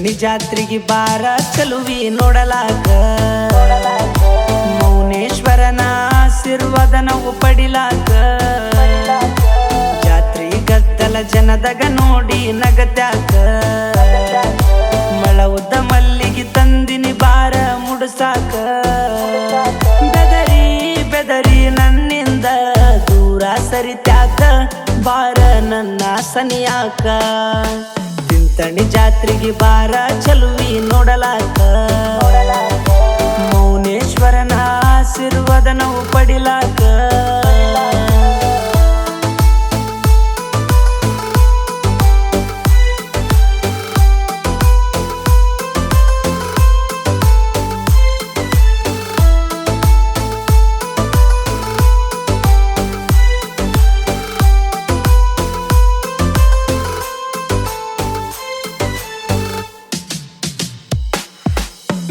ತಿಂತಣಿ ಜಾತ್ರೆಗೆ ಬಾರ ಚಲುವಿ ನೋಡಲಾಕ ಮೌನೇಶ್ವರನ ಆಶೀರ್ವಾದ ನಾವು ಪಡಿಲಾಕ ಜಾತ್ರೆ ಗದ್ದಲ ಜನದಾಗ ನೋಡಿ ನಗತ್ಯಾಕ ಮಳ ಉದ್ದ ಮಲ್ಲಿಗೆ ತಂದಿನಿ ಬಾರ ಮುಡ್ಸಾಕ ಬೆದರಿ ಬೆದರಿ ನನ್ನಿಂದ ದೂರ ಸರಿತ್ಯಾಕ ಬಾರ ನನ್ನ ಸನಿಯಾಕ ತಿಂತಣಿ ಜಾತ್ರೆಗೆ ಬಾರ ಚಲುವಿ ನೋಡಲಾಕ ಮೌನೇಶ್ವರನ ಆಶೀರ್ವಾದ ನಾವು ಪಡಿಲಾಕ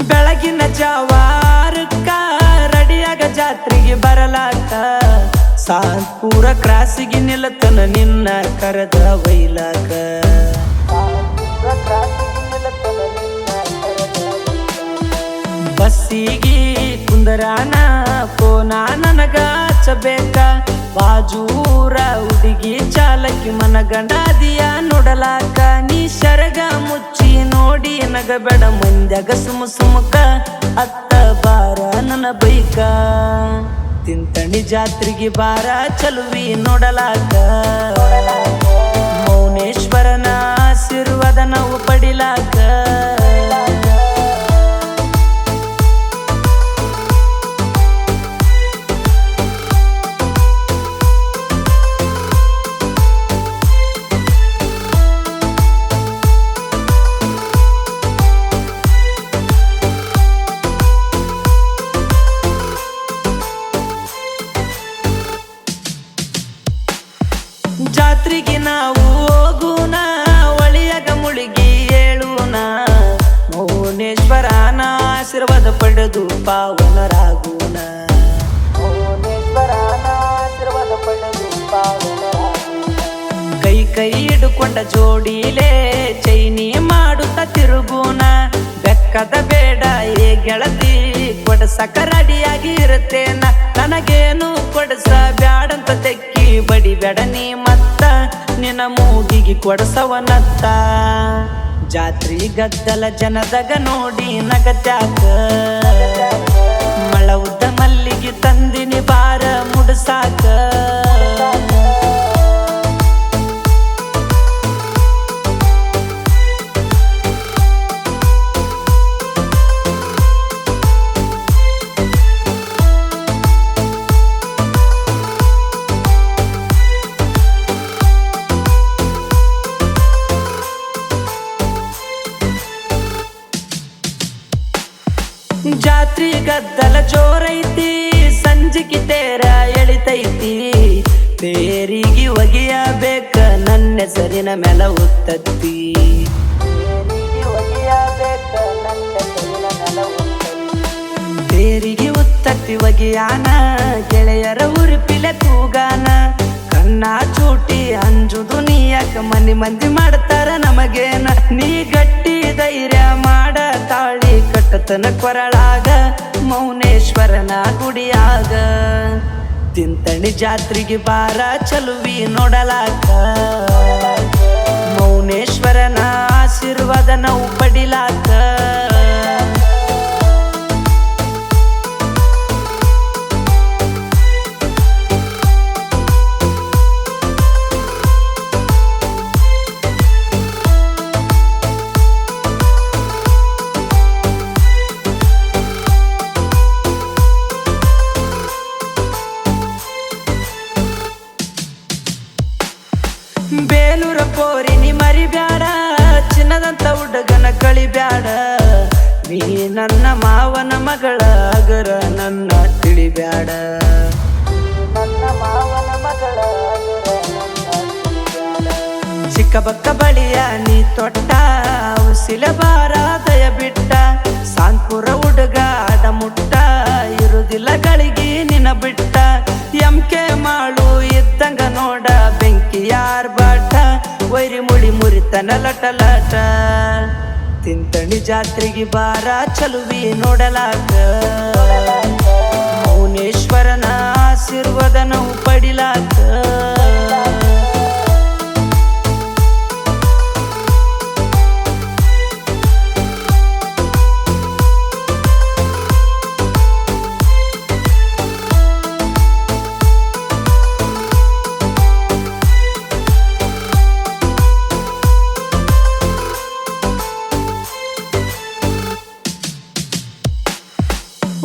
ಬೆಳಗಿನ ಜಾವಾರಕ್ಕ ರಡಿಯಾಗ ಜಾತ್ರೆಗೆ ಬರಲಾಕ ಸಾತ್ಪುರ ಕ್ರಾಸಿಗೆ ನಿಲ್ಲತನ ನಿನ್ನ ಕರೆದ ವೈಲಾಕ ಬಸ್ಸಿಗೆ ಕುಂದರಾನ ಕೋನ ನನಗ ಹಚ್ಚಬೇಕ ಬಾಜೂರ ಹುಡುಗಿ ಚಾಲಕಿ ಮನಗಂಡಾದಿಯ ನೋಡಲಾಕ ನೀ ಶರಗ ಮುಚ್ಚಿ ನೋಡಿ ನಗಬೇಡ ಮಂದ್ಯಾಗ ಸುಮಕ ಅತ್ತ ಬಾರ ನನ್ನ ಬೈಕ ತಿಂತಣಿ ಜಾತ್ರೆಗೆ ಬಾರ ಚಲುವಿ ನೋಡಲಾಕ ಮೌನೇಶ್ವರನ ಆಶೀರ್ವಾದ ನಾವು ಪಡಿಲಾಕ ಜಾತ್ರೆಗೆ ನಾವು ಹೋಗುಣ ಒಳಿಯಾಗ ಮುಳುಗಿ ಏಳುನ ಮೌನೇಶ್ವರನ ಆಶೀರ್ವಾದ ಪಡೆದು ಪಾವನರಾಗುಣ ಕೈ ಕೈ ಹಿಡ್ಕೊಂಡ ಜೋಡಿಲೇ ಚೈನಿ ಮಾಡುತ್ತ ತಿರುಗುಣ ಬೆಕ್ಕದ ಬೇಡ ಏ ಗೆಳತಿ ಕೊಡಸಕ ರೆಡಿಯಾಗಿ ಇರುತ್ತೇನ ನನಗೇನು ಕೊಡಸ ಬ್ಯಾಡಂತ ತೆಕ್ಕಿ ಬಡಿಬೇಡ ನೀ ಮತ್ತ ನಿನ್ನ ಮೂಗಿಗೆ ಕೊಡಸವನತ್ತ ಜಾತ್ರೆ ಗದ್ದಲ ಜನದಾಗ ನೋಡಿ ನಗತ್ಯಾಕ ಮಳ ಉದ್ದ ಮಲ್ಲಿಗೆ ತಂದಿನಿ ಬಾರ ಮುಡ್ಸಾಕ ಜಾತ್ರೆ ಗದ್ದಲ ಜೋರೈತಿ ಸಂಜಿಗೆ ತೇರ ಎಳಿತೈತಿ ತೇರಿಗೆ ಒಗೆಯಬೇಕ ನನ್ನ ಹೆಸರಿನ ಮೇಲ ಉತ್ತತ್ತಿ ತೇರಿಗೆ ಉತ್ತತ್ತಿ ಒಗೆಯಾನ ಗೆಳೆಯರ ಉರುಪಿಲೆ ತೂಗಾನ ಕಣ್ಣ ಚೂಟಿ ಅಂಜುದು ನೀ ಯಾಕ ಮಂದಿ ಮಾಡ್ತಾರ ನಮಗೇನ ನೀ ಗಟ್ಟಿ ಧೈರ್ಯ ಮಾಡ ತಾಳಿ ಕಟ್ಟತನ ಕೊರಳಾಗ ಮೌನೇಶ್ವರನ ಗುಡಿಯಾಗ ತಿಂತಣಿ ಜಾತ್ರೆಗೆ ಬಾರ ಚಲುವಿ ನೋಡಲಾಕ ಮೌನೇಶ್ವರನ ಆಶೀರ್ವಾದ ನಾವು ಪಡಿಲಾಕ ಬೇಲೂರ ಪೋರಿನಿ ಮರಿಬ್ಯಾಡ ಚಿನ್ನದಂತ ಹುಡುಗನ ಕಳಿಬ್ಯಾಡ ನೀ ನನ್ನ ಮಾವನ ಮಗಳ ಅಗರ ನನ್ನ ತಿಳಿಬ್ಯಾಡ ಚಿಕ್ಕಬಕ್ಕ ಬಳಿಯ ನೀ ತೊಟ್ಟ ಉಸಿಲ ಬಾರ ದಯ ಬಿಟ್ಟ ಸಾಂತ್ಪುರ ಹುಡುಗ ಅಡ ಮುಟ್ಟ ಇರುದಿಲ್ಲ ಗಳಿಗೆ ನಿನ ಬಿಟ್ಟ ಎಂಕೆ ಮಾಳು ಇದ್ದಂಗ ನೋಡ ಬೆಂಕಿ ಯಾರ್ ಬಾಟ ವೈರಿ ಮುಳಿ ಮುರಿತನ ಲಟ ಲಟ ತಿಂತಣಿ ಜಾತ್ರೆಗೆ ಬಾರ ಚಲುವಿ ನೋಡಲಾಕ ಮೌನೇಶ್ವರನ ಆಶೀರ್ವಾದ ನಾವು ಪಡಿಲಾಕ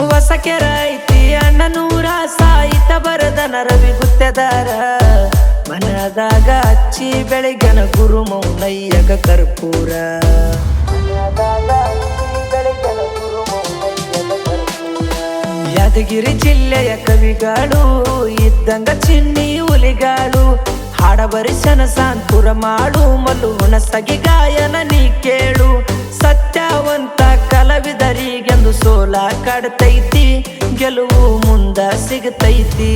ಹೊಸಕೆರ ಐತಿ ಅಣ್ಣನೂರ ಸಾಹಿತ್ಯ ಬರದನ ರವಿ ಗುತ್ತೆದಾರ ಮನದಾಗ ಹಚ್ಚಿ ಬೆಳಗನ ಗುರು ಮೌನಯ್ಯಗ ಕರ್ಪೂರ ಯಾದಗಿರಿ ಜಿಲ್ಲೆಯ ಕವಿಗಳು ಇದ್ದಂಗ ಚಿನ್ನಿ ಹುಲಿಗಾಳು ಹಾಡಬರಿಸನ ಸಾಂತುರ ಮಾಡು ಮಲ್ಲು ಹುಣಸಗಿ ಗಾಯನ ನೀ ಕೇಳು ಸತ್ಯವಂತ ಕಲಾವಿದರಿಗೆಂದು ಸೋಲ ಕಾಡ್ತೈತಿ ಗೆಲುವು ಮುಂದ ಸಿಗತೈತಿ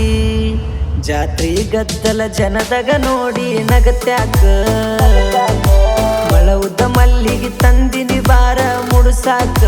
ಜಾತ್ರಿ ಗದ್ದಲ ಜನದಾಗ ನೋಡಿ ನಗತ್ಯಾಕ ಮಳ ಉದ್ದ ಮಲ್ಲಿಗೆ ತಂದಿನಿ ಬಾರ ಮುಡುಸಾಕ